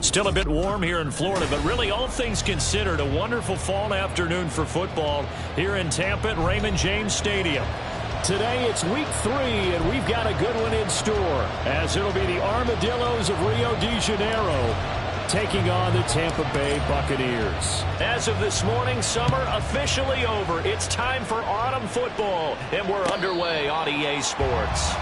Still a bit warm here in Florida, but really all things considered, a wonderful fall afternoon for football here in Tampa at Raymond James Stadium. Today it's week 3, and we've got a good one in store, as it'll be the Armadillos of Rio de Janeiro taking on the Tampa Bay Buccaneers. As of this morning, summer officially over. It's time for autumn football, and we're underway on EA Sports.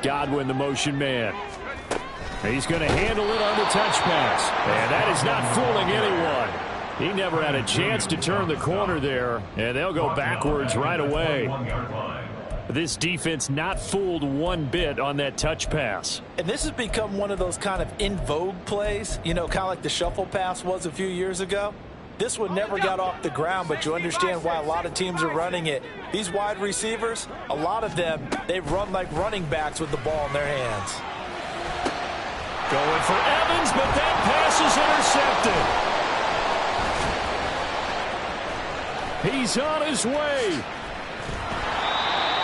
Godwin, the motion man. He's going to handle it on the touch pass. And that is not fooling anyone. He never had a chance to turn the corner there, and they'll go backwards right away. This defense not fooled one bit on that touch pass. And this has become one of those kind of in vogue plays, you know, kind of like the shuffle pass was a few years ago. This one never got off the ground, but you understand why a lot of teams are running it. These wide receivers, a lot of them, they run like running backs with the ball in their hands. Going for Evans, but that pass is intercepted. He's on his way.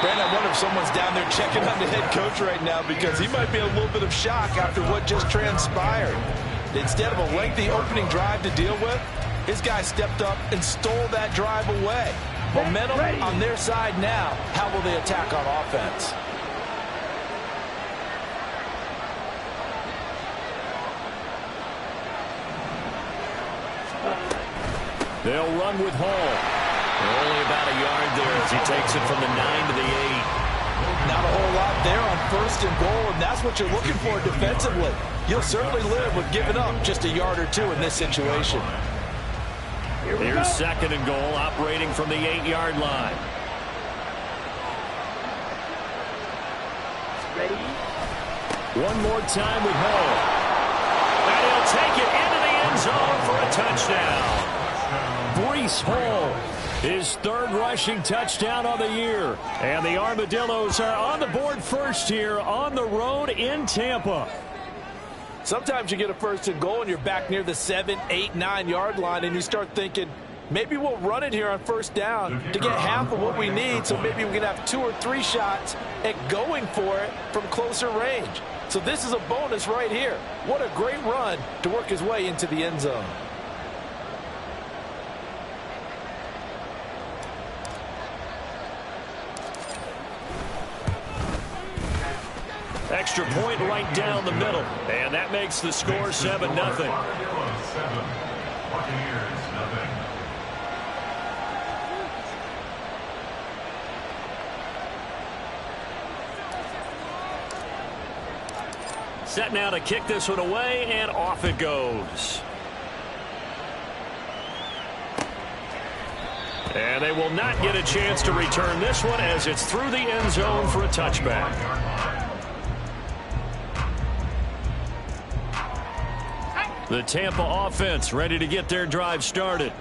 Brandon, I wonder if someone's down there checking on the head coach right now, because he might be in a little bit of shock after what just transpired. Instead of a lengthy opening drive to deal with, his guy stepped up and stole that drive away. Momentum on their side now. How will they attack on offense? They'll run with Hall. Only about a yard there as he takes it from the 9 to the 8. Not a whole lot there on 1st and goal, and that's what you're looking for defensively. You'll certainly live with giving up just a yard or two in this situation. Here's 2nd and goal, operating from the 8-yard line. Ready? One more time with Hall. And he'll take it into the end zone for a touchdown. Breece Hall, his 3rd rushing touchdown on the year. And the Armadillos are on the board first here on the road in Tampa. Sometimes you get a 1st and goal and you're back near the 7, 8, 9-yard line, and you start thinking, maybe we'll run it here on 1st down to get half of what we need, so maybe we can have 2 or 3 shots at going for it from closer range. So this is a bonus right here. What a great run to work his way into the end zone. Extra point right down the middle. And that makes the score 7-0. Set now to kick this one away, and off it goes. And they will not get a chance to return this one as it's through the end zone for a touchback. The Tampa offense ready to get their drive started.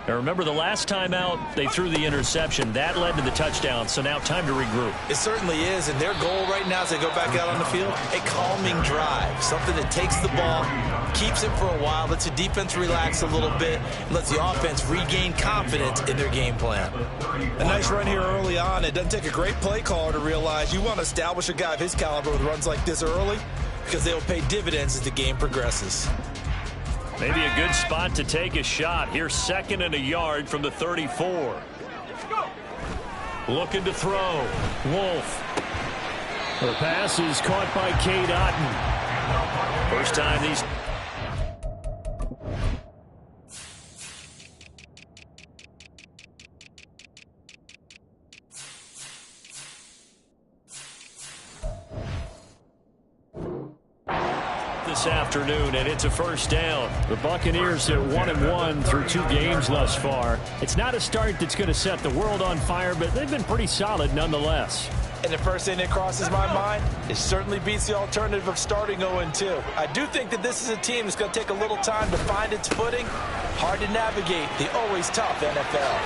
Now remember, the last time out, they threw the interception. That led to the touchdown, so now time to regroup. It certainly is, and their goal right now as they go back out on the field, a calming drive, something that takes the ball, keeps it for a while, lets the defense relax a little bit, and lets the offense regain confidence in their game plan. A nice run here early on. It doesn't take a great play caller to realize you want to establish a guy of his caliber with runs like this early, because they will pay dividends as the game progresses. Maybe a good spot to take a shot. Here's 2nd and a yard from the 34. Looking to throw. Wolf. The pass is caught by Cade Otton. First time these... this afternoon, and it's a 1st down. The Buccaneers are 1-1 through 2 games thus far. It's not a start that's going to set the world on fire, but they've been pretty solid nonetheless. And the first thing that crosses my mind, it certainly beats the alternative of starting 0-2. I do think that this is a team that's going to take a little time to find its footing. Hard to navigate the always tough NFL.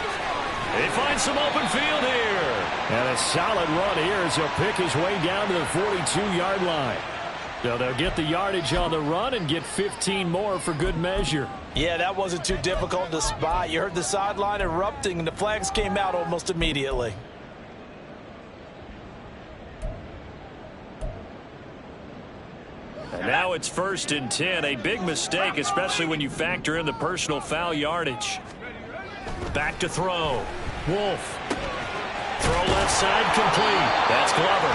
They find some open field here. And a solid run here as he'll pick his way down to the 42-yard line. So they'll get the yardage on the run and get 15 more for good measure. Yeah, that wasn't too difficult to spot. You heard the sideline erupting, and the flags came out almost immediately. And now it's 1st and 10. A big mistake, especially when you factor in the personal foul yardage. Back to throw. Wolf. Throw left side complete. That's Glover.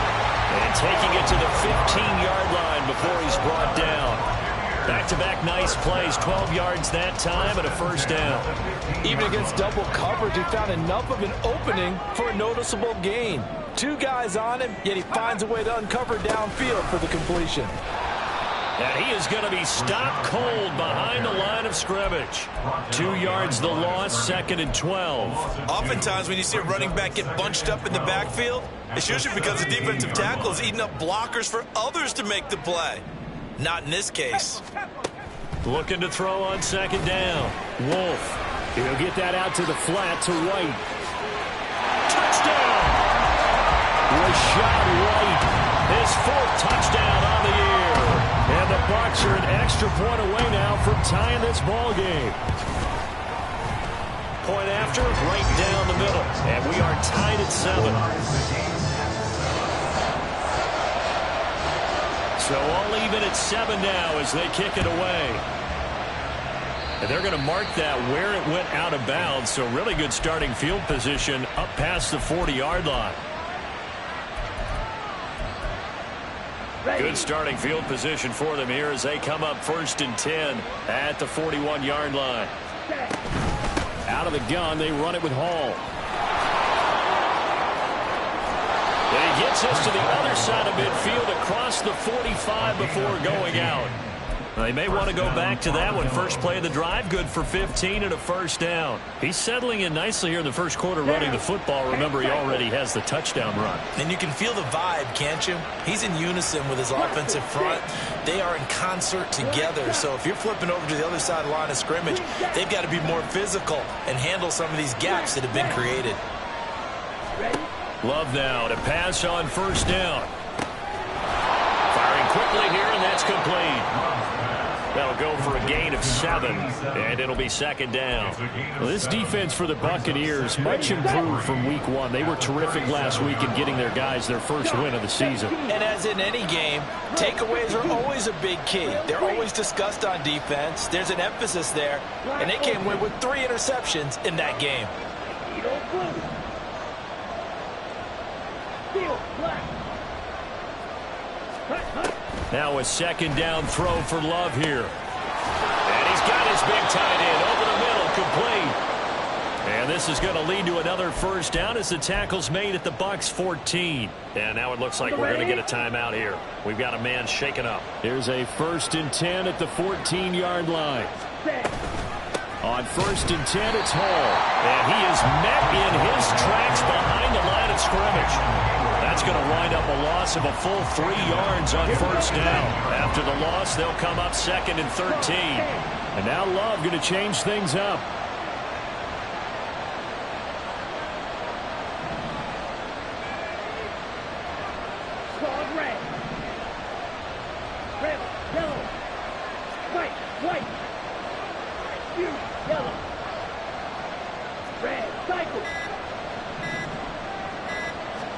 And taking it to the 15-yard line before he's brought down. Back-to-back nice plays. 12 yards that time and a first down. Even against double coverage, he found enough of an opening for a noticeable gain. 2 guys on him, yet he finds a way to uncover downfield for the completion. And he is going to be stopped cold behind the line of scrimmage. 2 yards the loss, 2nd and 12. Oftentimes when you see a running back get bunched up in the backfield, it's usually because the defensive tackle is eating up blockers for others to make the play. Not in this case. Looking to throw on 2nd down. Wolf. He'll get that out to the flat to White. Touchdown! Rashad White. His 4th touchdown on the year. And the Bucs are an extra point away now from tying this ball game. Point after, right down the middle. And we are tied at 7. So all even at 7 now as they kick it away. And they're going to mark that where it went out of bounds. So really good starting field position up past the 40-yard line. Good starting field position for them here as they come up 1st and 10 at the 41-yard line. Out of the gun, they run it with Hall. And he gets us to the other side of midfield across the 45 before going out. They may want to go back to that one. First play of the drive, good for 15 and a first down. He's settling in nicely here in the first quarter running the football. Remember, he already has the touchdown run. And you can feel the vibe, can't you? He's in unison with his offensive front. They are in concert together. So if you're flipping over to the other side of the line of scrimmage, they've got to be more physical and handle some of these gaps that have been created. Love now to pass on 1st down. Firing quickly here, and that's complete. That'll go for a gain of 7, and it'll be 2nd down. Well, this defense for the Buccaneers, much improved from week 1. They were terrific last week in getting their guys their first win of the season. And as in any game, takeaways are always a big key. They're always discussed on defense. There's an emphasis there, and they came away with 3 interceptions in that game. Now a 2nd down throw for Love here. And he's got his big tight end over the middle, complete. And this is going to lead to another first down as the tackle's made at the Bucs 14. And now it looks like we're going to get a timeout here. We've got a man shaken up. Here's a 1st and 10 at the 14-yard line. On 1st and 10, it's Hall. And he is met in his tracks behind the line of scrimmage. That's going to wind up a loss of a full 3 yards on 1st down. After the loss, they'll come up 2nd and 13. And now Love going to change things up.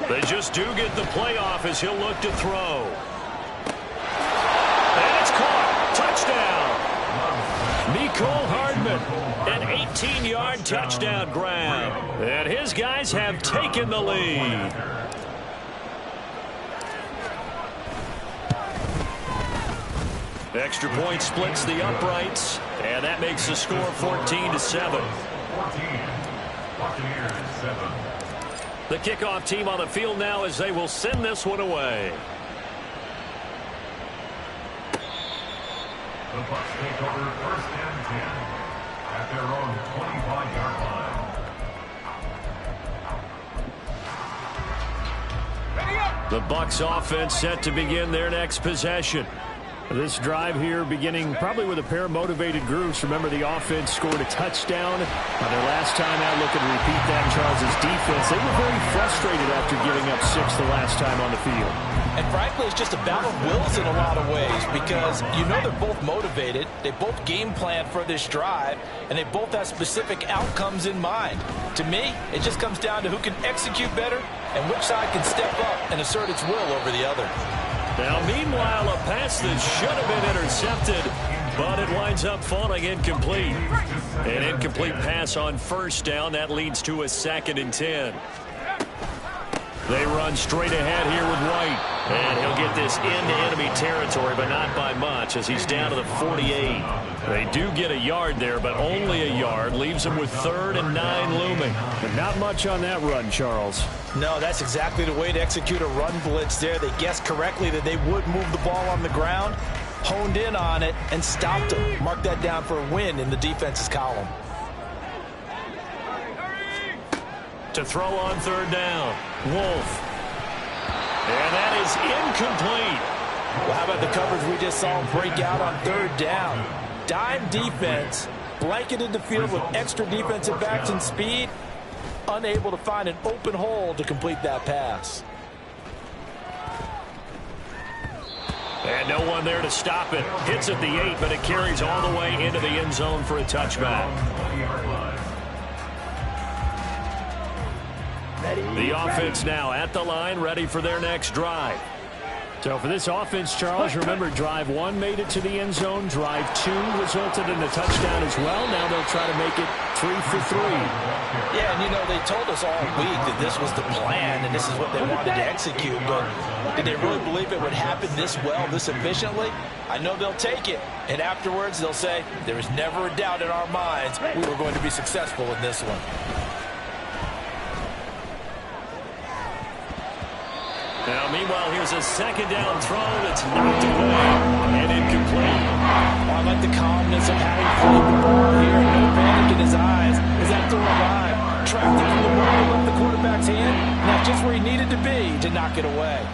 They just do get the playoff as he'll look to throw. And it's caught. Touchdown. Mecole Hardman, an 18-yard touchdown grab. And his guys have taken the lead. Extra point splits the uprights, and that makes the score 14-7. The kickoff team on the field now as they will send this one away. The Bucs take over 1st and 10 at their own 25-yard line. The Bucs offense set to begin their next possession. This drive here beginning probably with a pair of motivated groups. Remember, the offense scored a touchdown on their last time out. Looking to repeat that. Charles' defense, they were very frustrated after giving up 6 the last time on the field. And frankly, it's just a battle of wills in a lot of ways because you know they're both motivated, they both game plan for this drive, and they both have specific outcomes in mind. To me, it just comes down to who can execute better and which side can step up and assert its will over the other. Now, meanwhile, a pass that should have been intercepted, but it winds up falling incomplete. An incomplete pass on first down. That leads to a 2nd and 10. They run straight ahead here with White. And he'll get this into enemy territory, but not by much as he's down to the 48. They do get a yard there, but only a yard. Leaves him with 3rd and 9 looming. But not much on that run, Charles. No, that's exactly the way to execute a run blitz there. They guessed correctly that they would move the ball on the ground, honed in on it, and stopped them. Mark that down for a win in the defense's column. To throw on 3rd down, Wolf. And that is incomplete. Well, how about the coverage we just saw break out on 3rd down? Dime defense, blanketed the field with extra defensive backs and speed, unable to find an open hole to complete that pass. And no one there to stop it. Hits at the 8, but it carries all the way into the end zone for a touchback. The offense now at the line, ready for their next drive. So for this offense, Charles, remember, drive 1 made it to the end zone. Drive 2 resulted in a touchdown as well. Now they'll try to make it 3 for 3. Yeah, and you know, they told us all week that this was the plan and this is what they wanted to execute, but did they really believe it would happen this well, this efficiently? I know they'll take it, and afterwards they'll say, there was never a doubt in our minds we were going to be successful in this one. Now, meanwhile, here's a 2nd down throw that's knocked away and incomplete. I like the calmness of having flipped the ball here. No panic in his eyes as that throw arrived. Tracked it from the ball, left the quarterback's hand. Now just where he needed to be to knock it away.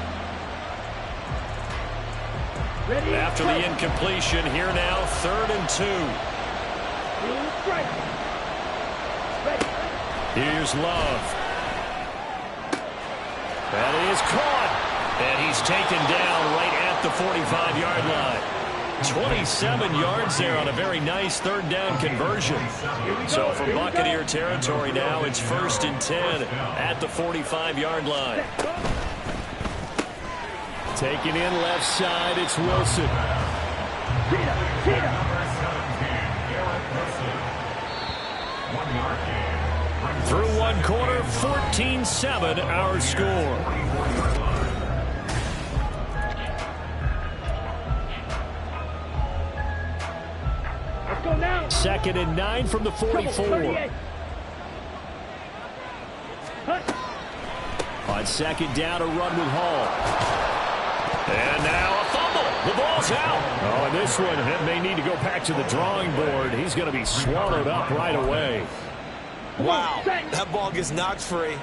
After the incompletion, here now, 3rd and 2. Here's Love. That is caught. And he's taken down right at the 45-yard line. 27 yards there on a very nice 3rd down conversion. So from Buccaneer territory now, it's 1st and 10 at the 45-yard line. Taking in left side, it's Wilson. Through 1 quarter, 14-7 our score. 2nd and 9 from the 44. On 2nd down, a run with Hall. And now a fumble. The ball's out. Oh, and this one, it may need to go back to the drawing board. He's going to be swallowed up right away. Wow, that ball gets knocked free,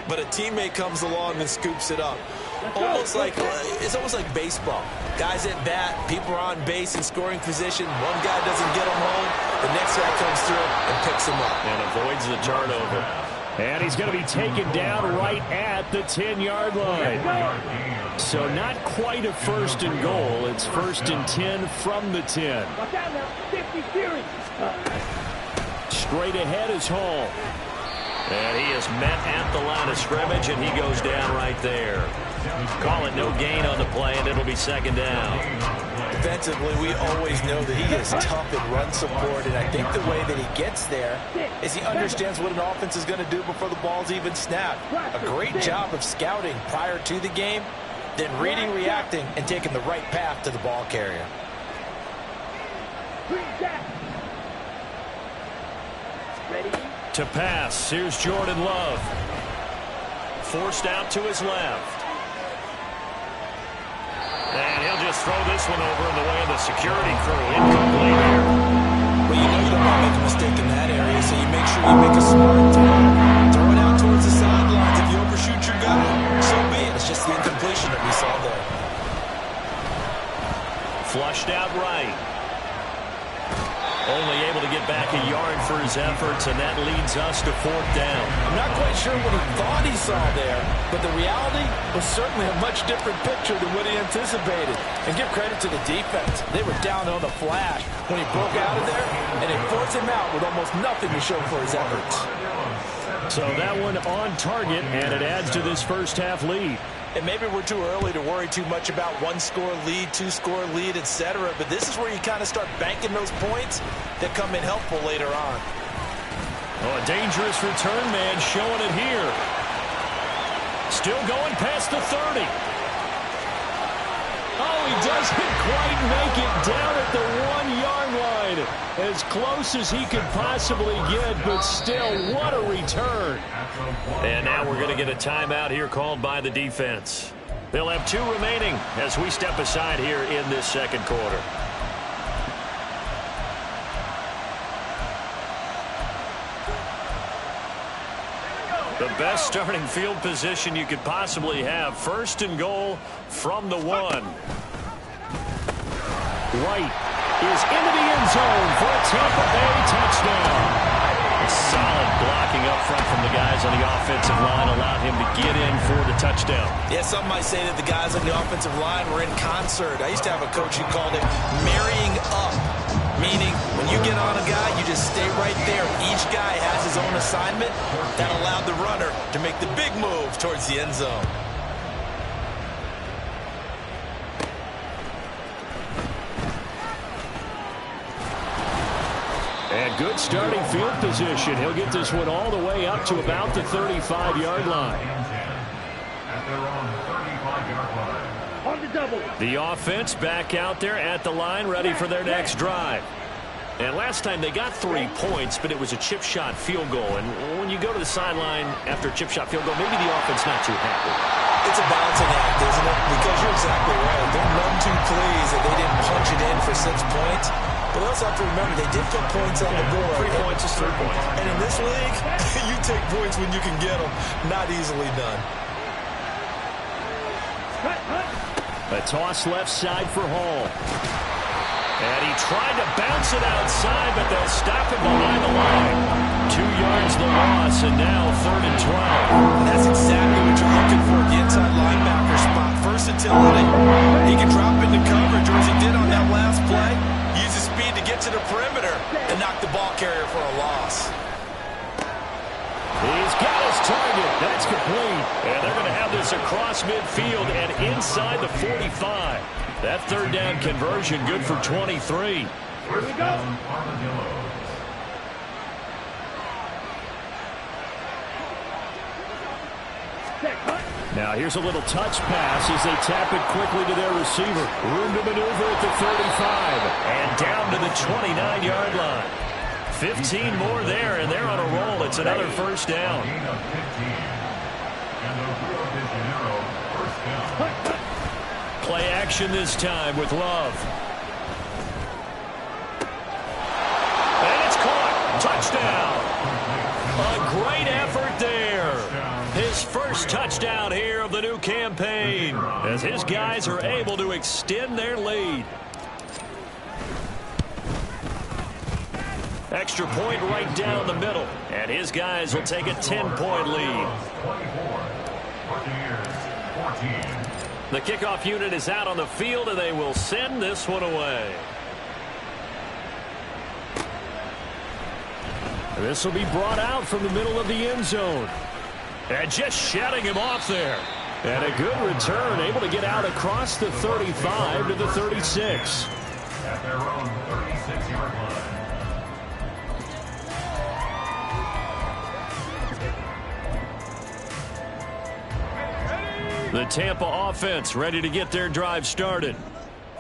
but a teammate comes along and scoops it up. It's almost like baseball. Guys at bat, people are on base in scoring position. One guy doesn't get him home, the next guy comes through and picks him up. And avoids the turnover. And he's going to be taken down right at the 10-yard line. So not quite a 1st and goal. It's 1st and 10 from the 10. Straight ahead is Hall. And he is met at the line of scrimmage, and he goes down right there. Call it no gain on the play, and it'll be 2nd down. Defensively, we always know that he is tough in run support, and I think the way that he gets there is he understands what an offense is going to do before the ball's even snapped. A great job of scouting prior to the game, then reading, reacting, and taking the right path to the ball carrier. To pass, here's Jordan Love. Forced out to his left. And he'll just throw this one over in the way of the security crew. Incomplete here. Well, you know you don't want to make a mistake in that area, so you make sure you make a smart throw. Throw it out towards the sidelines. If you overshoot your guy, so be it. It's just the incompletion that we saw there. Flushed out right. Only able to get back a yard for his efforts, and that leads us to 4th down. I'm not quite sure what he thought he saw there, but the reality was certainly a much different picture than what he anticipated. And give credit to the defense. They were down on the flash when he broke out of there, and they forced him out with almost nothing to show for his efforts. So that one on target, and it adds to this first half lead. And maybe we're too early to worry too much about one-score lead, two-score lead, etc. But this is where you kind of start banking those points that come in helpful later on. Oh, a dangerous return man showing it here. Still going past the 30. Oh, he doesn't quite make it down at the 1-yard line. As close as he could possibly get, but still, what a return. And now we're going to get a timeout here called by the defense. They'll have 2 remaining as we step aside here in this second quarter. The best starting field position you could possibly have. 1st and goal from the 1. White is into the end zone for a Tampa Bay touchdown. Solid blocking up front from the guys on the offensive line allowed him to get in for the touchdown. Yeah, some might say that the guys on the offensive line were in concert. I used to have a coach who called it marrying up, meaning when you get on a guy, you just stay right there. Each guy has his own assignment. That allowed the runner to make the big move towards the end zone. And good starting field position. He'll get this one all the way up to about the 35-yard line. The offense back out there at the line, ready for their next drive. And last time they got 3 points, but it was a chip shot field goal. And when you go to the sideline after a chip shot field goal, maybe the offense not too happy. It's a balancing act, isn't it? Because you're exactly right. They're none too pleased that they didn't punch it in for 6 points. But we also have to remember they did put points on the board. 3 points is 3 points. And in this league, you take points when you can get them. Not easily done. A toss left side for Hall. And he tried to bounce it outside, but they'll stop him behind the line. 2 yards the loss, and now 3rd and 12. And that's exactly what you're looking for at the inside linebacker spot. Versatility. He can drop into coverage, or as he did on that last play, use his speed to get to the perimeter and knock the ball carrier for a loss. He's got his target. That's complete. And they're going to have this across midfield and inside the 45. That 3rd down conversion good for 23. Here we go. Now here's a little touch pass as they tap it quickly to their receiver. Room to maneuver at the 35. And down to the 29-yard line. 15 more there, and they're on a roll. It's another 1st down. Play action this time with Love. And it's caught. Touchdown. A great effort there. His first touchdown here of the new campaign as his guys are able to extend their lead. Extra point right down the middle. And his guys will take a 10-point lead. The kickoff unit is out on the field, and they will send this one away. This will be brought out from the middle of the end zone. And just shutting him off there. And a good return, able to get out across the 35 to the 36. At their own 36-yard line. The Tampa offense ready to get their drive started.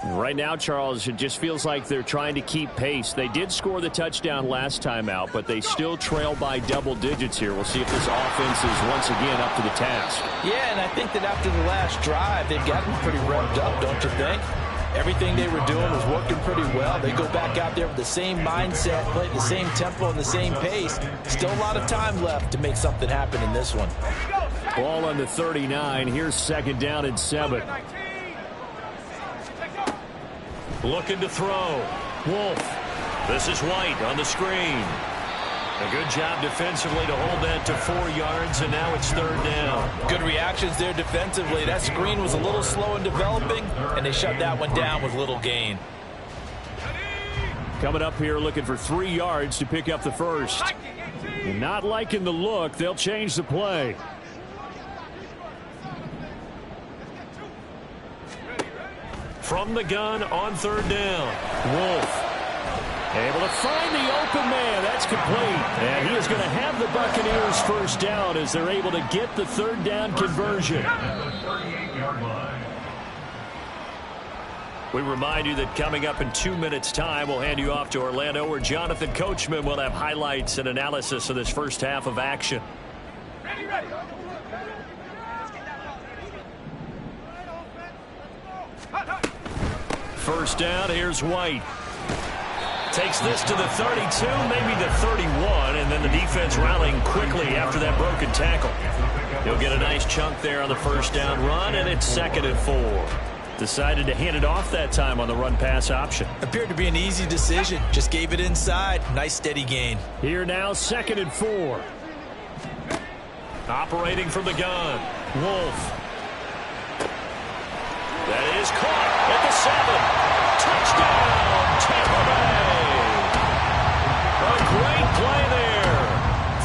Right now, Charles, it just feels like they're trying to keep pace. They did score the touchdown last time out, but they still trail by double digits here. We'll see if this offense is once again up to the task. Yeah, and I think that after the last drive, they've gotten pretty revved up, don't you think? Everything they were doing was working pretty well. They go back out there with the same mindset, play the same tempo and the same pace. Still a lot of time left to make something happen in this one. Ball on the 39. Here's 2nd down and 7. Looking to throw. Wolf This is White on the screen. A good job defensively to hold that to 4 yards, and now it's 3rd down. Good reactions there defensively. That screen was a little slow in developing, and they shut that one down with little gain. Coming up here looking for 3 yards to pick up the first. And not liking the look, they'll change the play. From the gun on 3rd down. Wolf. Able to find the open man. That's complete. And he is going to have the Buccaneers first down as they're able to get the 3rd down conversion. We remind you that coming up in 2 minutes' time, we'll hand you off to Orlando, where Jonathan Coachman will have highlights and analysis of this first half of action. Ready. First down, here's White. Takes this to the 32, maybe the 31, and then the defense rallying quickly after that broken tackle. He'll get a nice chunk there on the first down run, and it's 2nd and 4. Decided to hand it off that time on the run-pass option. Appeared to be an easy decision. Just gave it inside. Nice steady gain. Here now, 2nd and 4. Operating from the gun. Wolf. That is caught at the 7. Touchdown, Tampa Bay. A great play there.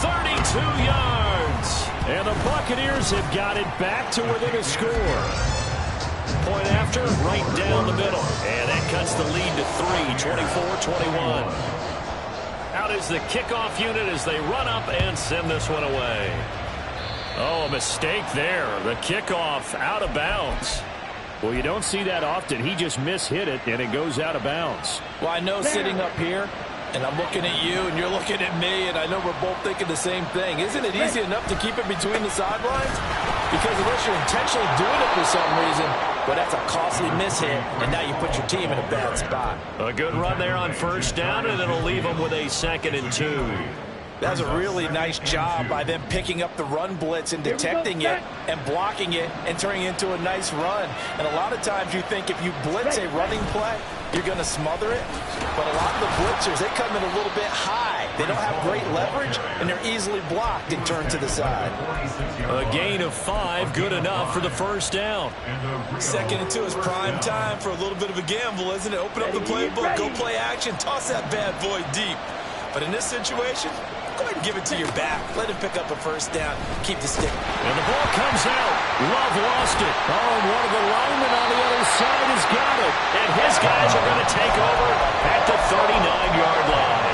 32 yards. And the Buccaneers have got it back to within a score. Point after, right down the middle. And that cuts the lead to 3, 24-21. Out is the kickoff unit as they run up and send this one away. Oh, a mistake there. The kickoff out of bounds. Well, you don't see that often. He just mishit it, and it goes out of bounds. Well, I know sitting up here, and I'm looking at you, and you're looking at me, and I know we're both thinking the same thing. Isn't it easy enough to keep it between the sidelines? Because unless you're intentionally doing it for some reason, well, that's a costly mishit, and now you put your team in a bad spot. A good run there on first down, and it'll leave them with a 2nd and 2. That was a really nice job by them picking up the run blitz and detecting it and blocking it and turning it into a nice run. And a lot of times you think if you blitz a running play, you're going to smother it. But a lot of the blitzers, they come in a little bit high. They don't have great leverage, and they're easily blocked and turned to the side. A gain of 5, good enough for the first down. 2nd and 2 is prime time for a little bit of a gamble, isn't it? Open up the playbook, go play action, toss that bad boy deep. But in this situation, go ahead and give it to your back. Let him pick up a first down. Keep the stick. And the ball comes out. Love lost it. Oh, and one of the linemen on the other side has got it. And his guys are going to take over at the 39-yard line.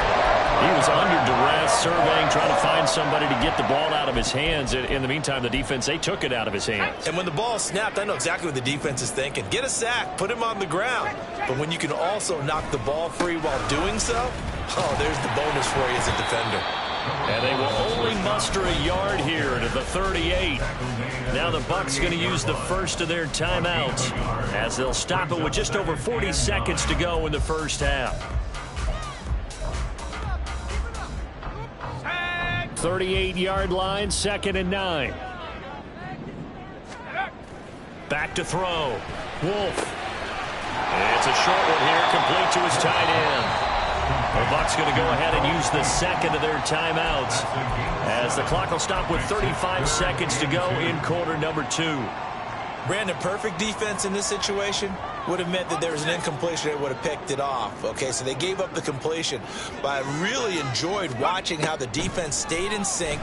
He was under duress, surveying, trying to find somebody to get the ball out of his hands. In the meantime, the defense, they took it out of his hands. And when the ball snapped, I know exactly what the defense is thinking. Get a sack, put him on the ground. But when you can also knock the ball free while doing so, oh, there's the bonus for you as a defender. And they will only muster a yard here to the 38. Now the Bucs going to use the first of their timeouts as they'll stop it with just over 40 seconds to go in the first half. 38-yard line, 2nd and 9. Back to throw. Wolf. It's a short one here, complete to his tight end. The Bucs going to go ahead and use the 2nd of their timeouts as the clock will stop with 35 seconds to go in quarter number 2. Brandon, perfect defense in this situation would have meant that there was an incompletion. They would have picked it off. Okay, so they gave up the completion. But I really enjoyed watching how the defense stayed in sync,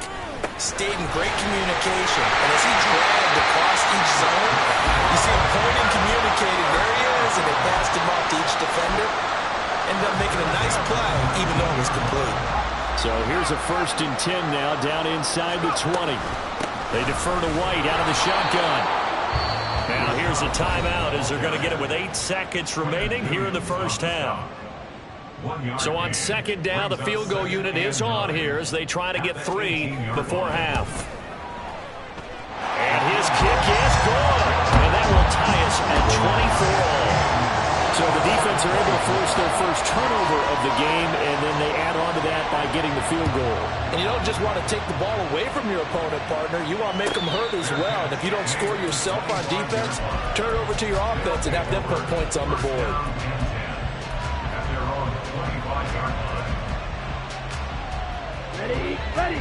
stayed in great communication. And as he dragged across each zone, you see him pointing, communicating. There he is, and they passed him off to each defender. Ended up making a nice play, even though it was complete. So here's a 1st and 10 now, down inside the 20. They defer to White out of the shotgun. Now here's a timeout as they're going to get it with 8 seconds remaining here in the first half. So on 2nd down, the field goal unit is on here as they try to get 3 before half. And his kick is good. And that will tie us at 24 all. So the defense are able to force their first turnover of the game, and then they add on to that by getting the field goal. And you don't just want to take the ball away from your opponent, partner. You want to make them hurt as well. And if you don't score yourself on defense, turn it over to your offense and have them put points on the board. At their own 25-yard Ready.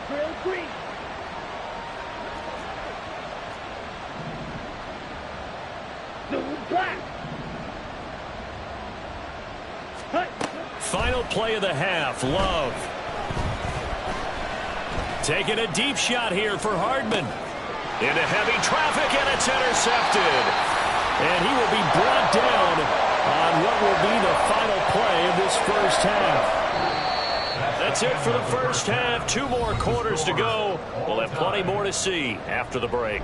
Trail green. Blue black. Hut. Final play of the half, Love. Taking a deep shot here for Hardman. Into heavy traffic, and it's intercepted. And he will be brought down on what will be the final play of this first half. That's it for the first half. 2 more quarters to go. We'll have plenty more to see after the break.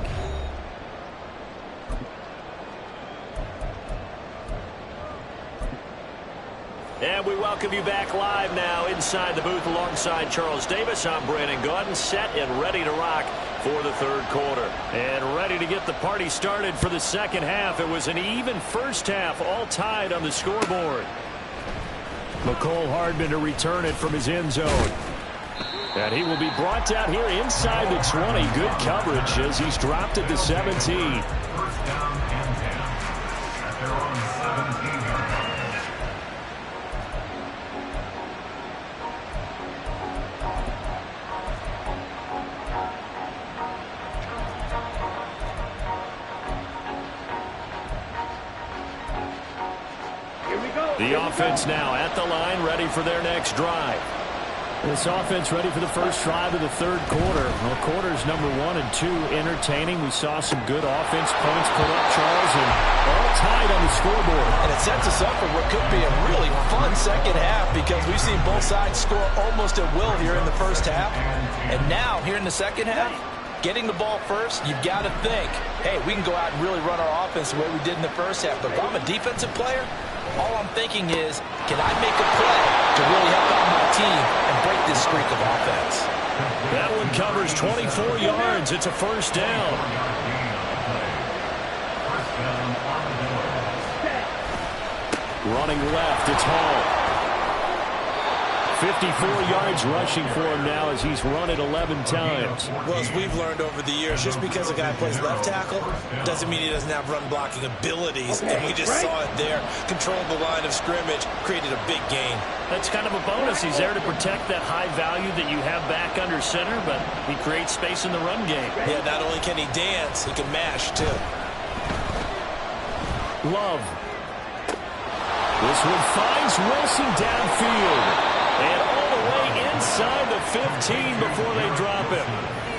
And we welcome you back live now inside the booth alongside Charles Davis. I'm Brandon Gaudin, set and ready to rock for the third quarter. And ready to get the party started for the second half. It was an even first half, all tied on the scoreboard. Mecole Hardman to return it from his end zone. And he will be brought down here inside the 20. Good coverage as he's dropped it to 17. First down and 10. At their own 17-yard line. The offense now at the line, ready for their next drive. This offense ready for the first drive of the third quarter. Well, quarters number 1 and 2 entertaining. We saw some good offense points put up, Charles, and all tied on the scoreboard. And it sets us up for what could be a really fun second half because we've seen both sides score almost at will here in the first half. And now, here in the second half, getting the ball first, you've got to think, hey, we can go out and really run our offense the way we did in the first half. But if I'm a defensive player, all I'm thinking is, can I make a play to really help out my team and break this streak of offense? That one covers 24 yards. It's a first down. First down on the board. Running left, it's Hall. 54 yards rushing for him now as he's run it 11 times. Well, as we've learned over the years, just because a guy plays left tackle doesn't mean he doesn't have run blocking abilities. And we just saw it there. Controlled the line of scrimmage, created a big gain. That's kind of a bonus. He's there to protect that high value that you have back under center, but he creates space in the run game. Yeah, not only can he dance, he can mash too. Love. This one finds Wilson downfield. And all the way inside the 15 before they drop him.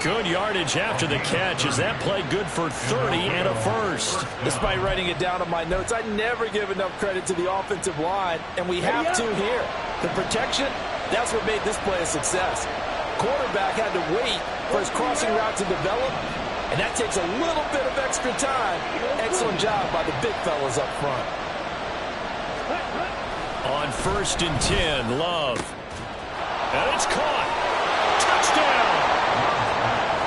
Good yardage after the catch as that play good for 30 and a first. Despite writing it down on my notes, I never give enough credit to the offensive line, and we have to here. The protection, that's what made this play a success. Quarterback had to wait for his crossing route to develop, and that takes a little bit of extra time. Excellent job by the big fellas up front. On 1st and 10, Love. And it's caught. Touchdown.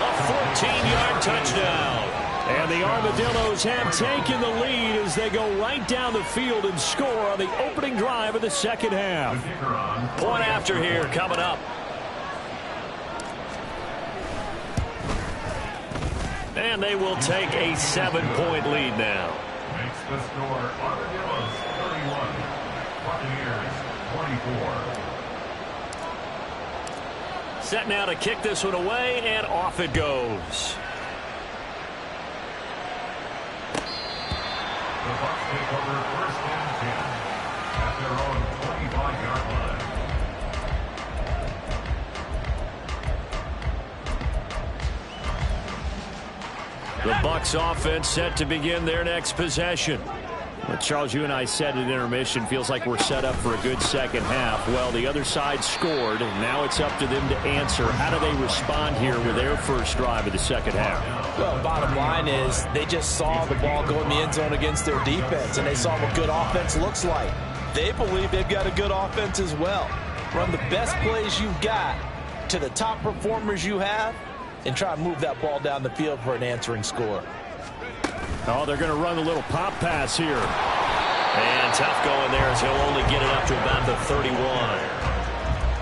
A 14-yard touchdown. And the Armadillos have taken the lead as they go right down the field and score on the opening drive of the second half. Point after here coming up. And they will take a 7-point lead now. Makes the score Armadillos 31. Buccaneers 24. Set now to kick this one away, and off it goes. The Bucs take over 1st and 10 at their own 25-yard line. The Bucs offense set to begin their next possession. Well, Charles, you and I said at intermission, feels like we're set up for a good second half. Well, the other side scored. Now it's up to them to answer. How do they respond here with their first drive of the second half? Well, bottom line is they just saw the ball go in the end zone against their defense, and they saw what good offense looks like. They believe they've got a good offense as well. Run the best plays you've got to the top performers you have, and try and move that ball down the field for an answering score. Oh, they're going to run a little pop pass here. And tough going there as he'll only get it up to about the 31.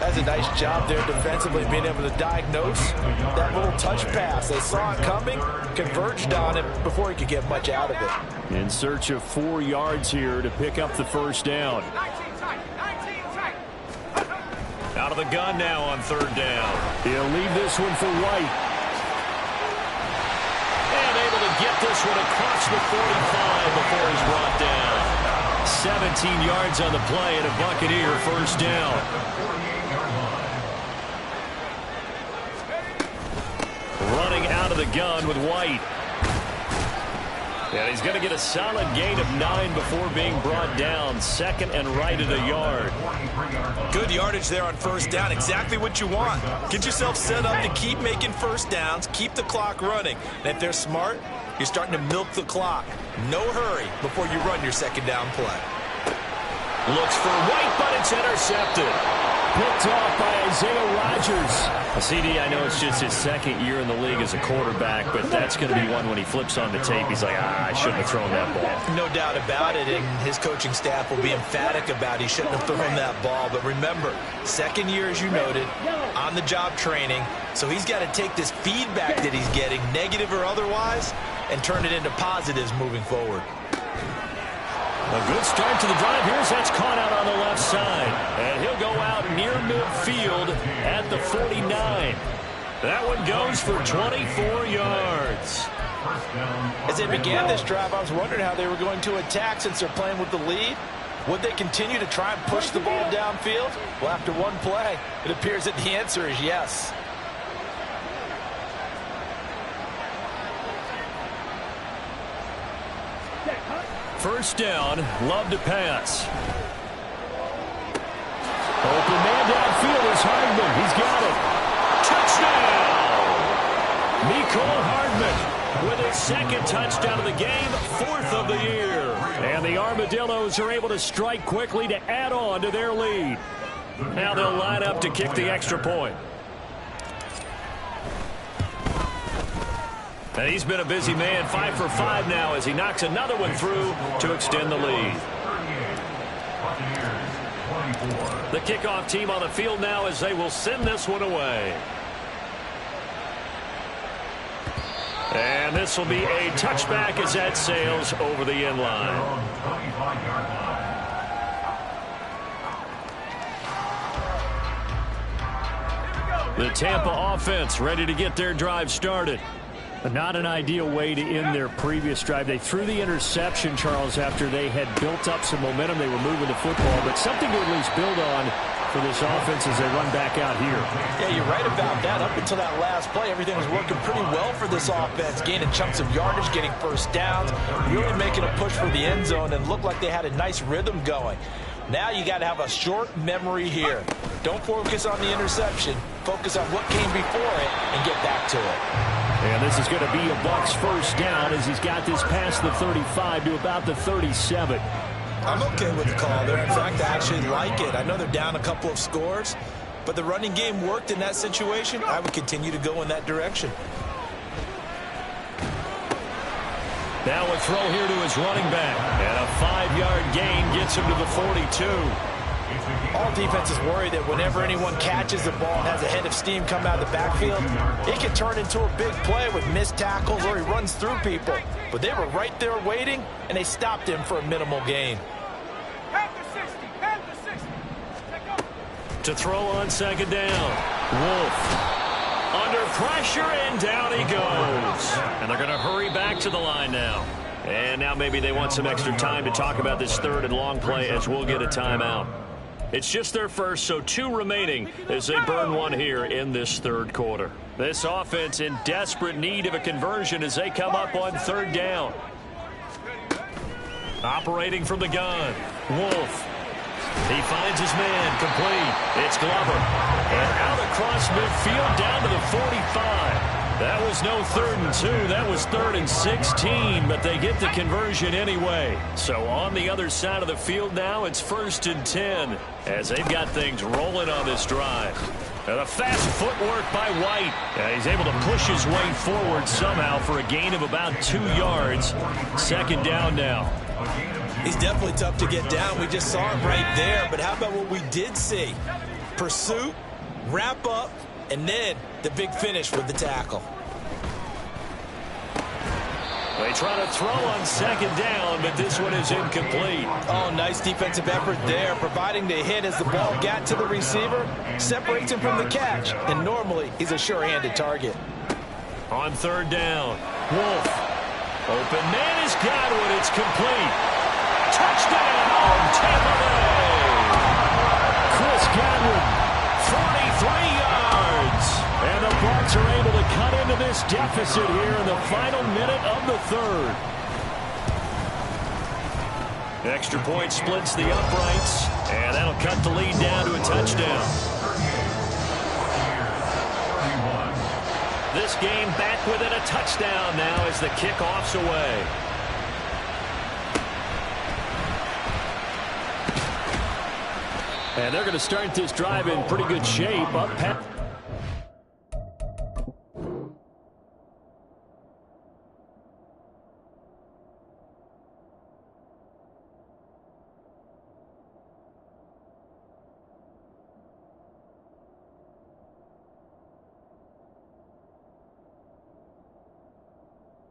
That's a nice job there defensively, being able to diagnose that little touch pass. They saw it coming, converged on it before he could get much out of it. In search of 4 yards here to pick up the first down. Out of the gun now on third down. He'll leave this one for White. And able to get this one across the 45 before he's brought down. 17 yards on the play and a Buccaneer first down. Running out of the gun with White. And he's going to get a solid gain of 9 before being brought down. Second and right at a yard. Good yardage there on first down. Exactly what you want. Get yourself set up to keep making first downs, keep the clock running. And if they're smart, you're starting to milk the clock. No hurry before you run your second down play. Looks for White, but it's intercepted. Picked off by Isaiah Rodgers. CD, I know it's just his second year in the league as a quarterback, but that's going to be one when he flips on the tape. He's like, I shouldn't have thrown that ball. No doubt about it, and his coaching staff will be emphatic about he shouldn't have thrown that ball. But remember, second year, as you noted, on-the-job training, so he's got to take this feedback that he's getting, negative or otherwise, and turn it into positives moving forward. A good start to the drive. Here's that's caught out on the left side. And he'll go out near midfield at the 49. That one goes for 24 yards. As they began this drive, I was wondering how they were going to attack since they're playing with the lead. Would they continue to try and push the ball downfield? Well, after one play, it appears that the answer is yes. First down, love to pass. Open man downfield is Hardman. He's got it. Touchdown! Mecole Hardman with his second touchdown of the game, 4th of the year. And the Armadillos are able to strike quickly to add on to their lead. Now they'll line up to kick the extra point. And he's been a busy man, 5 for 5 now as he knocks another one through to extend the lead. The kickoff team on the field now as they will send this one away. And this will be a touchback as that sails over the end line. The Tampa offense ready to get their drive started. But not an ideal way to end their previous drive. They threw the interception, Charles, after they had built up some momentum. They were moving the football, but something to at least build on for this offense as they run back out here. Yeah, you're right about that. Up until that last play, everything was working pretty well for this offense, gaining chunks of yardage, getting first downs, really making a push for the end zone, and looked like they had a nice rhythm going. Now you got to have a short memory here. Don't focus on the interception. Focus on what came before it and get back to it. And this is going to be a Bucs first down as he's got this past the 35 to about the 37. I'm okay with the call there. In fact, I actually like it. I know they're down a couple of scores, but the running game worked in that situation. I would continue to go in that direction. Now a throw here to his running back. And a 5-yard gain gets him to the 42. All defenses worry that whenever anyone catches the ball and has a head of steam come out of the backfield, it can turn into a big play with missed tackles or he runs through people. But they were right there waiting, and they stopped him for a minimal gain. To throw on second down. Wolf under pressure, and down he goes. And they're going to hurry back to the line now. And now maybe they want some extra time to talk about this third and long play as we'll get a timeout. It's just their first, so 2 remaining as they burn one here in this third quarter. This offense in desperate need of a conversion as they come up on third down. Operating from the gun, Wolf. He finds his man, complete. It's Glover. And out across midfield down to the 45. That was no 3rd and 2. That was 3rd and 16, but they get the conversion anyway. So on the other side of the field now, it's 1st and 10 as they've got things rolling on this drive. And a fast footwork by White. He's able to push his way forward somehow for a gain of about 2 yards. Second down now. He's definitely tough to get down. We just saw him right there, but how about what we did see? Pursuit, wrap up, and then the big finish with the tackle. They try to throw on second down, but this one is incomplete. Oh, nice defensive effort there, providing the hit as the ball got to the receiver, separates him from the catch, and normally he's a sure-handed target. On third down, Wolf. Open man is Godwin. It's complete. Touchdown, Tampa Bay. Chris Godwin, 43 yards. And the Bucs are able to cut into this deficit here in the final minute of the third. Extra point splits the uprights, and that'll cut the lead down to a touchdown. This game back within a touchdown now as the kickoff's away. And they're going to start this drive in pretty good shape. Up past.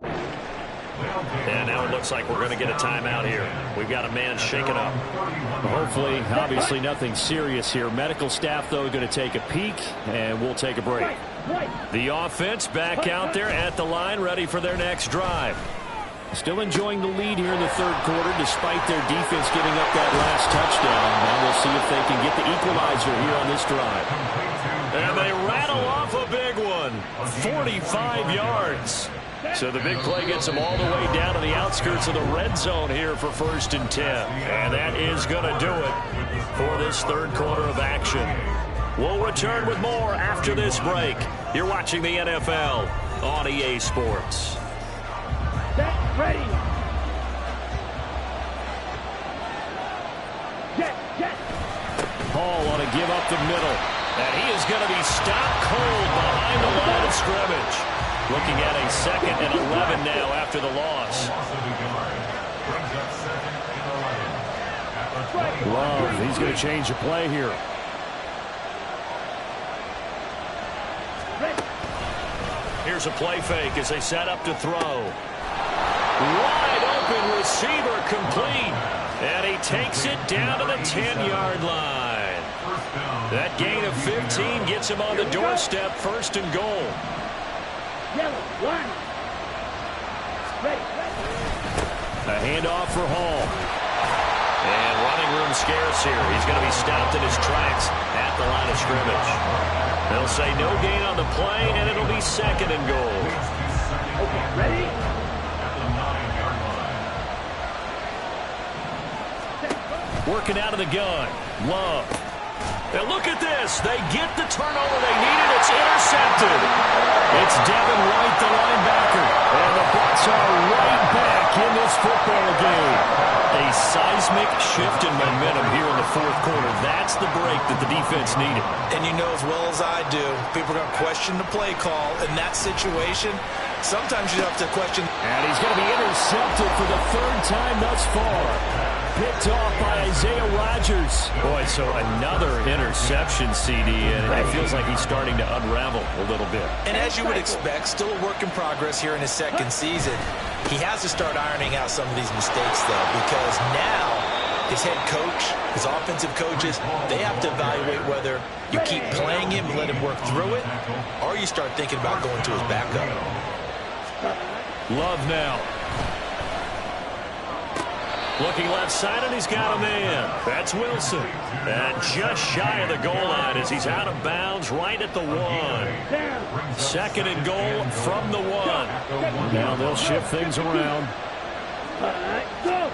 And now it looks like we're going to get a timeout here. We've got a man shaken up. Hopefully, obviously nothing serious here. Medical staff, though, going to take a peek, and we'll take a break. The offense back out there at the line, ready for their next drive. Still enjoying the lead here in the third quarter, despite their defense giving up that last touchdown. Now we'll see if they can get the equalizer here on this drive. And they rattle off a big one. 45 yards. So the big play gets them all the way down to the outskirts of the red zone here for 1st and 10. And that is going to do it for this third quarter of action. We'll return with more after this break. You're watching the NFL on EA Sports. Set, ready. Jet. Hall ought to give up the middle. And he is going to be stopped cold behind the line of scrimmage. Looking at a 2nd and 11 now after the loss. Love, he's going to change the play here. Here's a play fake as they set up to throw. Wide open receiver complete. And he takes it down to the 10-yard line. That gain of 15 gets him on the doorstep, 1st and goal. Yellow, line. Ready. A handoff for Hall. And running room scarce here. He's going to be stopped in his tracks at the line of scrimmage. They'll say no gain on the play, and it'll be 2nd and goal. Okay, ready? Working out of the gun. Love. And look at this. They get the turnover they needed. It's intercepted. It's Devin White, the linebacker. And the Bucs are right back in this football game. A seismic shift in momentum here in the fourth quarter. That's the break that the defense needed. And you know as well as I do, people are going to question the play call in that situation. Sometimes you have to question. And he's going to be intercepted for the 3rd time thus far. Picked off by Isaiah Rodgers. Boy, so another interception, CD, and it feels like he's starting to unravel a little bit. And as you would expect, still a work in progress here in his 2nd season. He has to start ironing out some of these mistakes, though, because now his head coach, his offensive coaches, they have to evaluate whether you keep playing him and let him work through it, or you start thinking about going to his backup. Love now. Looking left side, and he's got a man. That's Wilson. And just shy of the goal line as he's out of bounds right at the 1. 2nd and goal from the 1. Now they'll shift things around. Go.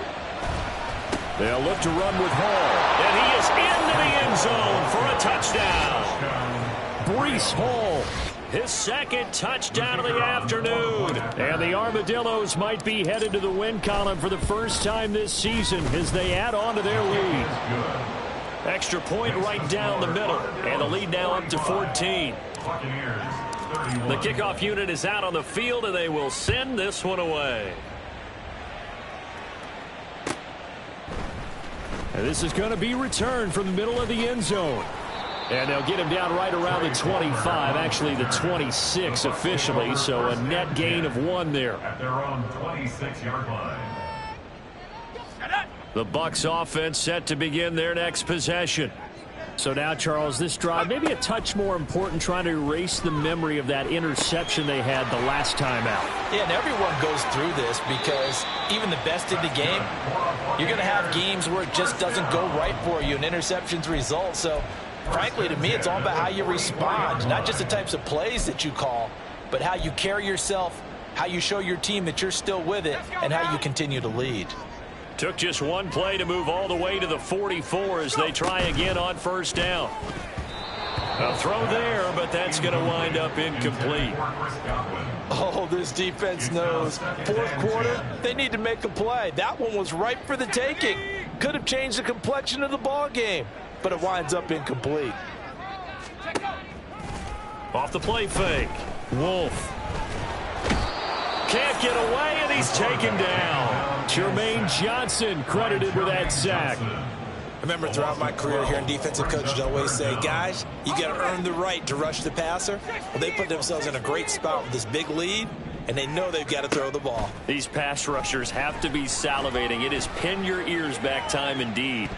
They'll look to run with Hall. And he is into the end zone for a touchdown. Breece Hall. His 2nd touchdown of the afternoon. And the Armadillos might be headed to the win column for the first time this season as they add on to their lead. Extra point right down the middle. And the lead now up to 14. The kickoff unit is out on the field, and they will send this one away. And this is going to be returned from the middle of the end zone. And they'll get him down right around the 25, actually the 26 officially, so a net gain of 1 there. At their own 26-yard line. The Bucs offense set to begin their next possession. So now, Charles, this drive maybe a touch more important, trying to erase the memory of that interception they had the last time out. Yeah, and everyone goes through this because even the best in the game, you're going to have games where it just doesn't go right for you, and interceptions result. So, frankly, to me, it's all about how you respond, not just the types of plays that you call, but how you carry yourself, how you show your team that you're still with it, and how you continue to lead. Took just one play to move all the way to the 44 as they try again on first down. A throw there, but that's going to wind up incomplete. Oh, this defense knows. Fourth quarter, they need to make a play. That one was ripe for the taking. Could have changed the complexion of the ball game, but it winds up incomplete. Off the play fake. Wolf. Can't get away, and he's taken down. Jermaine Johnson credited with that sack. I remember throughout my career here in defensive coaches, I'd always say, guys, you got to earn the right to rush the passer. Well, they put themselves in a great spot with this big lead, and they know they've got to throw the ball. These pass rushers have to be salivating. It is pin your ears back time indeed.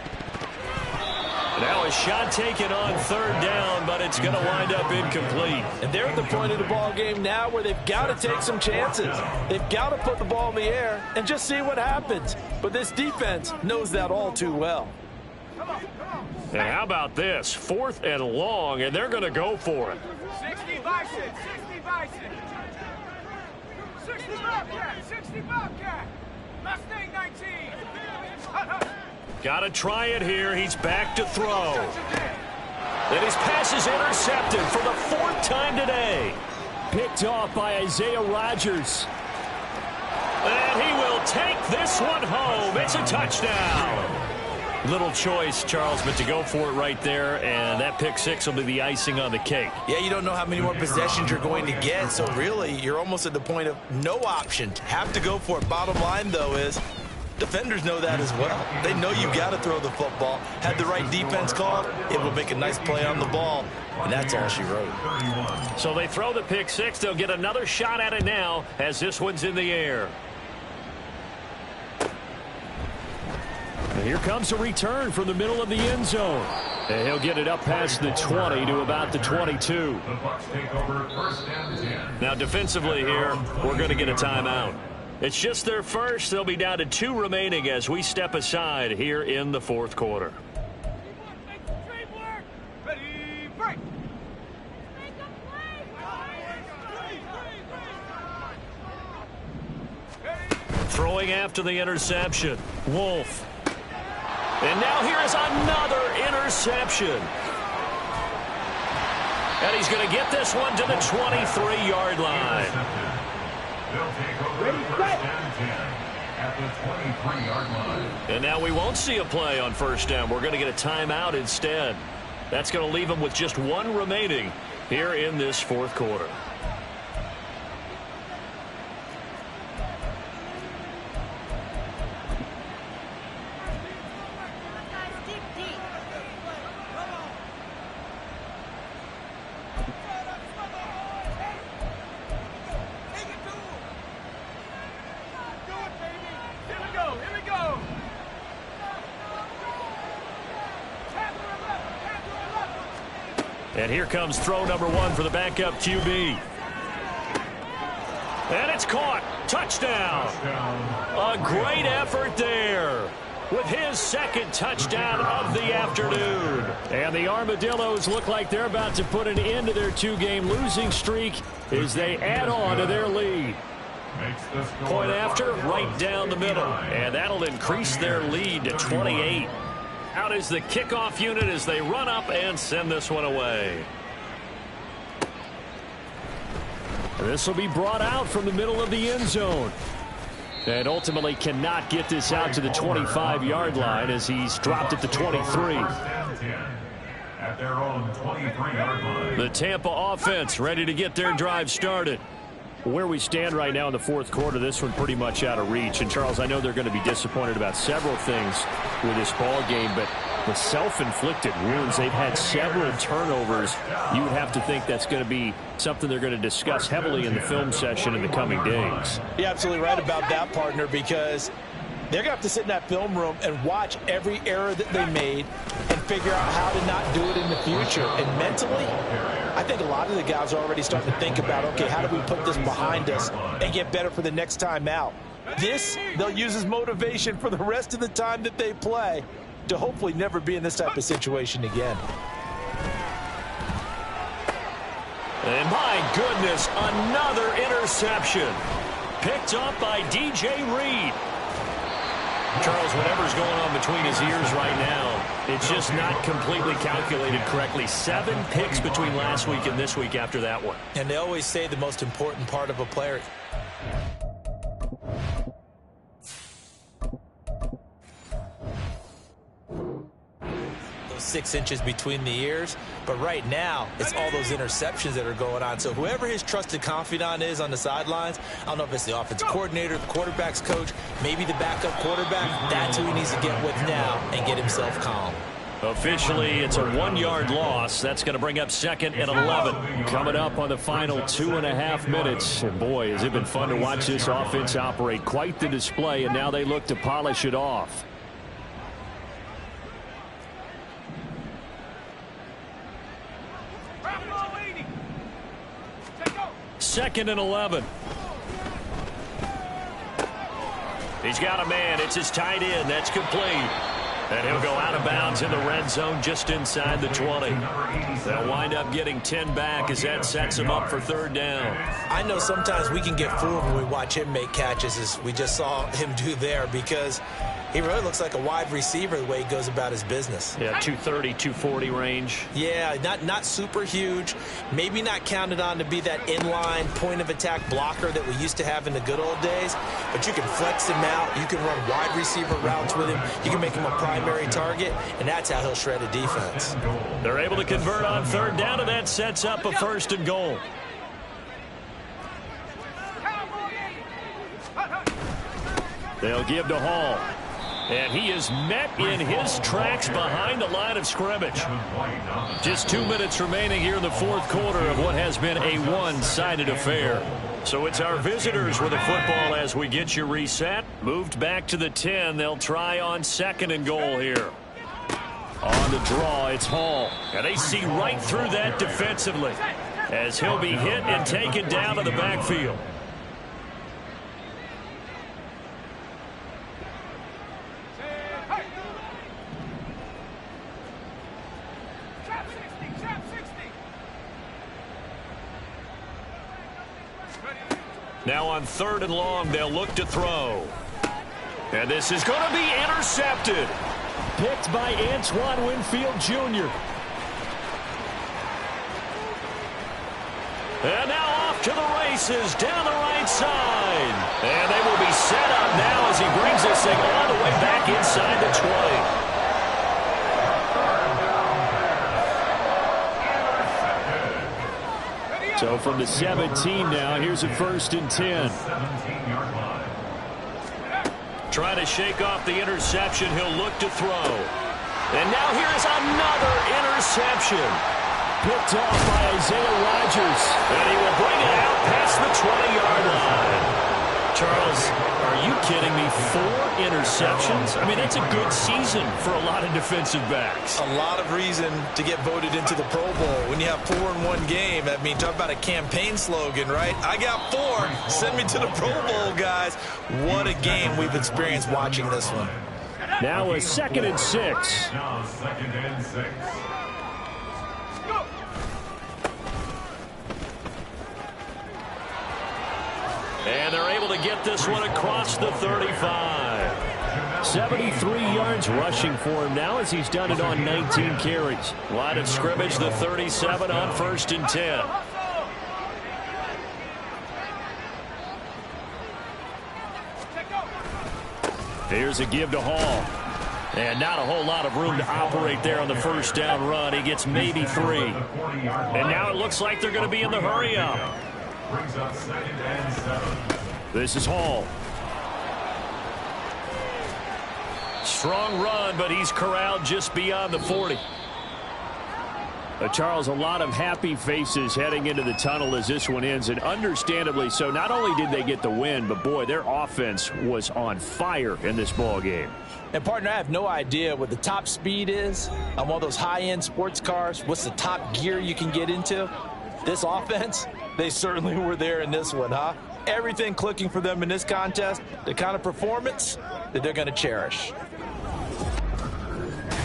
Now a shot taken on third down, but it's going to wind up incomplete. And they're at the point of the ball game now where they've got to take some chances. They've got to put the ball in the air and just see what happens. But this defense knows that all too well. And how about this? 4th and long, and they're going to go for it. 60 Bison, 60 Bison. 60 Bobcat, 60 Bobcat. Mustang 19. Got to try it here. He's back to throw. And his pass is intercepted for the 4th time today. Picked off by Isaiah Rodgers. And he will take this one home. It's a touchdown. Little choice, Charles, but to go for it right there, and that pick six will be the icing on the cake. Yeah, you don't know how many more possessions you're going to get, so really you're almost at the point of no option. Have to go for it. Bottom line, though, is defenders know that as well. They know you've got to throw the football. Had the right defense called, it will make a nice play on the ball, and that's all she wrote. So they throw the pick six. They'll get another shot at it now as this one's in the air. And here comes a return from the middle of the end zone. And he'll get it up past the 20 to about the 22. The Bucs take over 1st and 10. Now defensively here, we're going to get a timeout. It's just their first. They'll be down to 2 remaining as we step aside here in the 4th quarter. Ready, break. Throwing after the interception. Wolf. And now here is another interception. And he's going to get this one to the 23-yard line. They'll take over 1st and 10 at the 23-yard line. And now we won't see a play on first down. We're going to get a timeout instead. That's going to leave them with just 1 remaining here in this 4th quarter. And here comes throw number 1 for the backup QB. And it's caught. Touchdown. A great effort there with his 2nd touchdown of the afternoon. And the Armadillos look like they're about to put an end to their 2-game losing streak as they add on to their lead. Point after, right down the middle. And that'll increase their lead to 28. Out is the kickoff unit as they run up and send this one away. This will be brought out from the middle of the end zone. And ultimately cannot get this out to the 25-yard line as he's dropped at the 23. 1st and 10 at their own 23-yard line. The Tampa offense ready to get their drive started. Where we stand right now in the 4th quarter, this one pretty much out of reach. And, Charles, I know they're going to be disappointed about several things with this ball game, but The self-inflicted wounds. They've had several turnovers. You would have to think that's going to be something they're going to discuss heavily in the film session in the coming days. You're absolutely right about that, partner, because they're going to have to sit in that film room and watch every error that they made and figure out how to not do it in the future. And mentally, I think a lot of the guys are already starting to think about, okay, how do we put this behind us and get better for the next time out? This, they'll use as motivation for the rest of the time that they play to hopefully never be in this type of situation again. And my goodness, another interception. Picked up by DJ Reed. Charles, whatever's going on between his ears right now, it's just not completely calculated correctly. 7 picks between last week and this week after that one. And they always say the most important part of a player. Those 6 inches between the ears. But right now, it's all those interceptions that are going on. So whoever his trusted confidant is on the sidelines, I don't know if it's the offensive coordinator, the quarterback's coach, maybe the backup quarterback, that's who he needs to get with now and get himself calm. Officially, it's a 1-yard loss. That's going to bring up 2nd and 11. Coming up on the final 2.5 minutes. And boy, has it been fun to watch this offense operate. Quite the display, and now they look to polish it off. Second and 11. He's got a man. It's his tight end. That's complete. And he'll go out of bounds in the red zone just inside the 20. They'll wind up getting 10 back as that sets him up for 3rd down. I know sometimes we can get fooled when we watch him make catches, as we just saw him do there, because he really looks like a wide receiver the way he goes about his business. Yeah, 230, 240 range. Yeah, not super huge. Maybe not counted on to be that inline point-of-attack blocker that we used to have in the good old days. But you can flex him out. You can run wide receiver routes with him. You can make him a primary target, and that's how he'll shred a defense. They're able to convert on 3rd down, and that sets up a 1st and goal. They'll give to Hall. And he is met in his tracks behind the line of scrimmage. Just 2 minutes remaining here in the 4th quarter of what has been a one-sided affair. So it's our visitors with the football as we get you reset. Moved back to the 10. They'll try on 2nd and goal here. On the draw, it's Hall. And they see right through that defensively as he'll be hit and taken down to the backfield. Now on 3rd and long, they'll look to throw. And this is going to be intercepted. Picked by Antoine Winfield Jr. And now off to the races down the right side. And they will be set up now as he brings this thing all the way back inside the 20. So from the 17 now, here's a 1st and 10. Trying to shake off the interception. He'll look to throw. And now here's another interception. Picked off by Isaiah Rodgers. And he will bring it out past the 20-yard line. Charles, are you kidding me? 4 interceptions? I mean, that's a good season for a lot of defensive backs. A lot of reason to get voted into the Pro Bowl. When you have 4 in one game, I mean, talk about a campaign slogan, right? I got 4. Send me to the Pro Bowl, guys. What a game we've experienced watching this one. Now a 2nd and 6. Now 2nd and 6. And they're able to get this one across the 35. 73 yards rushing for him now as he's done it on 19 carries. Line of scrimmage, the 37 on 1st and 10. Here's a give to Hall. And not a whole lot of room to operate there on the 1st down run. He gets maybe 3. And now it looks like they're going to be in the hurry up. Brings up 2nd and 7. This is Hall. Strong run, but he's corralled just beyond the 40. Charles, a lot of happy faces heading into the tunnel as this one ends, and understandably so. Not only did they get the win, but, boy, their offense was on fire in this ball game. And, partner, I have no idea what the top speed is on one of those high-end sports cars. What's the top gear you can get into? This offense, they certainly were there in this one, huh? Everything clicking for them in this contest, the kind of performance that they're going to cherish.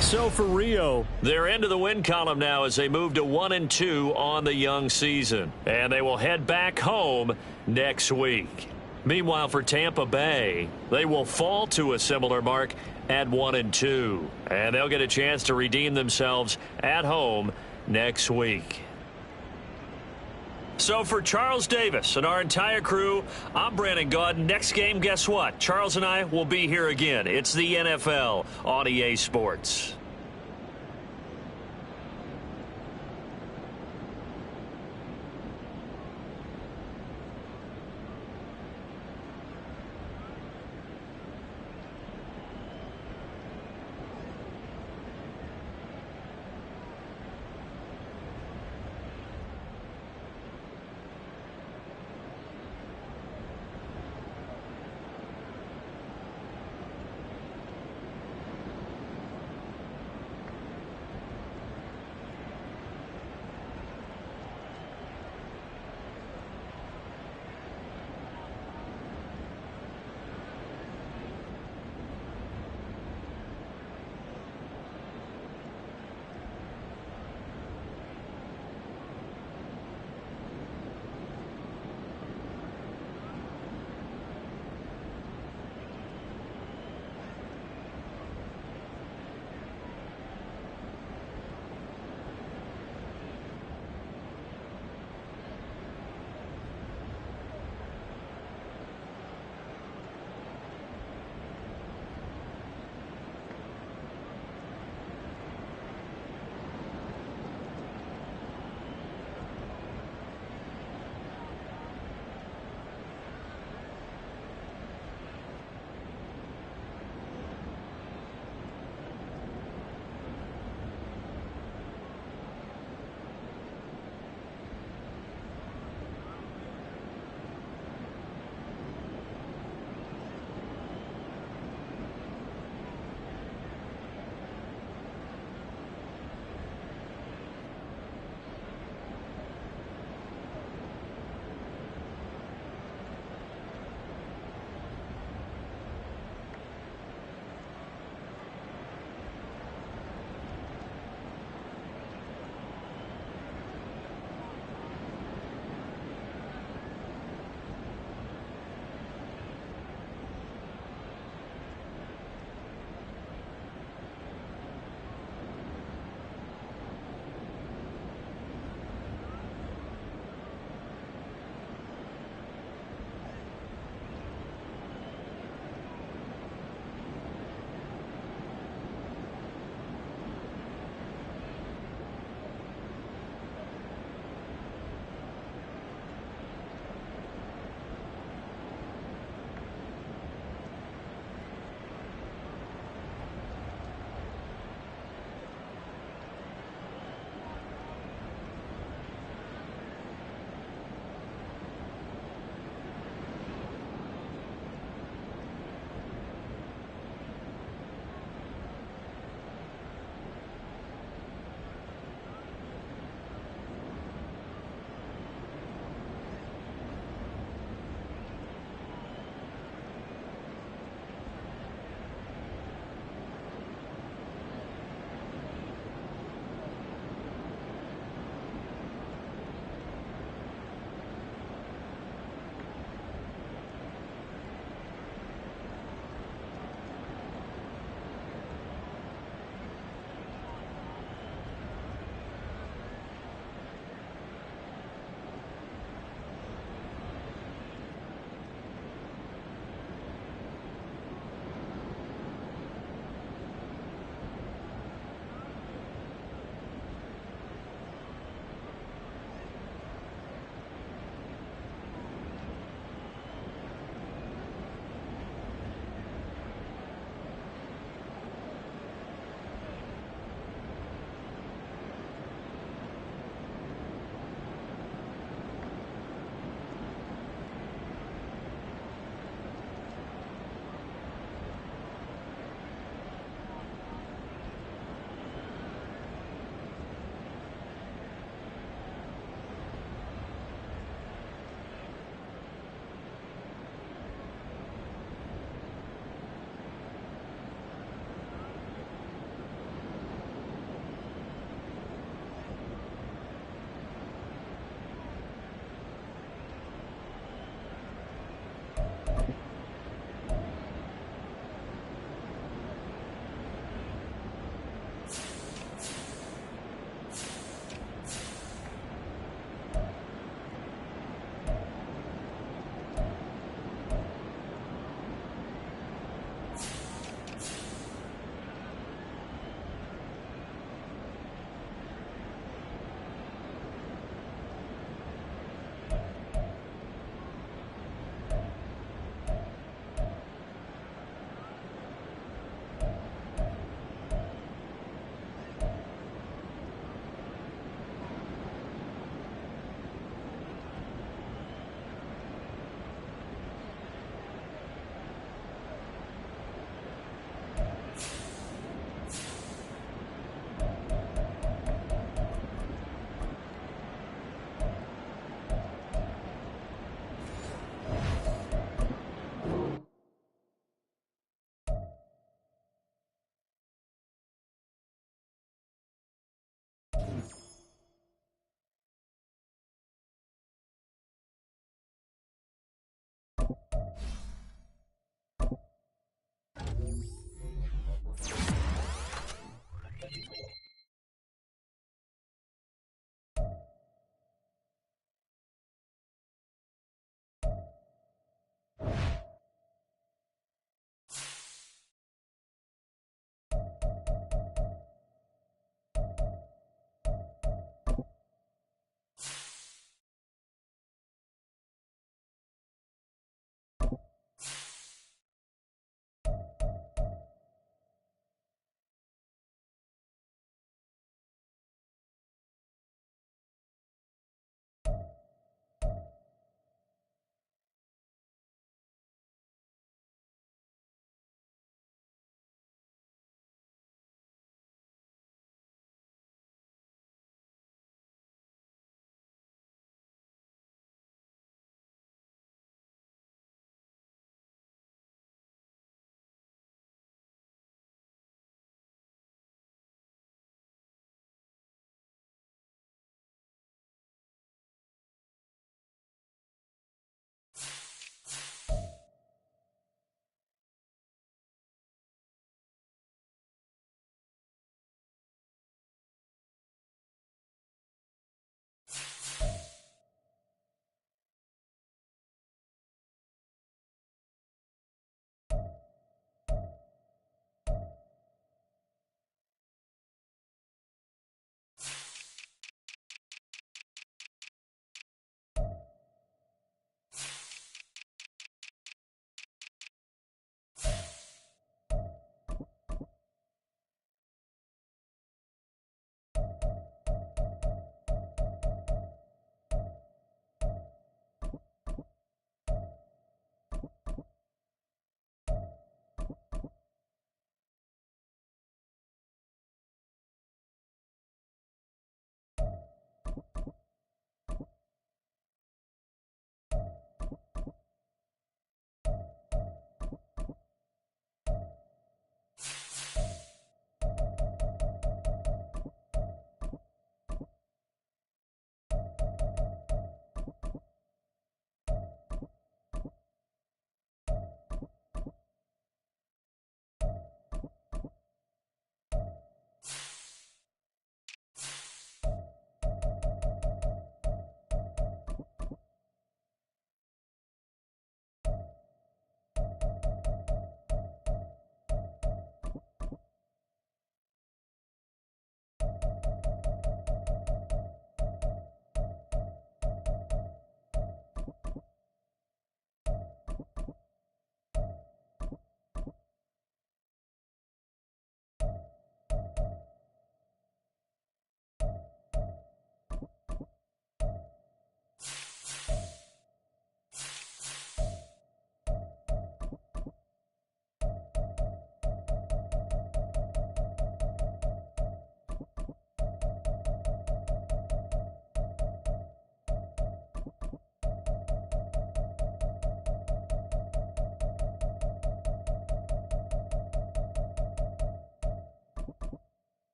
So for Rio, they're into the win column now as they move to 1-2 on the young season. And they will head back home next week. Meanwhile, for Tampa Bay, they will fall to a similar mark at 1-2. And they'll get a chance to redeem themselves at home next week. So for Charles Davis and our entire crew, I'm Brandon Gaudin. Next game, guess what? Charles and I will be here again. It's the NFL on EA Sports.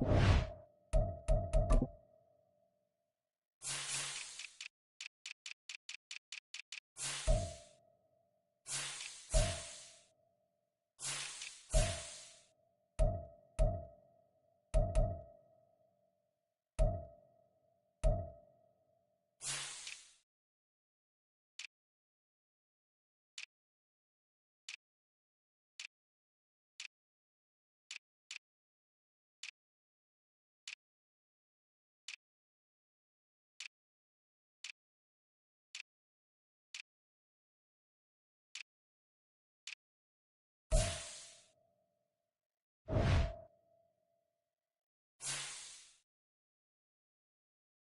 Bison.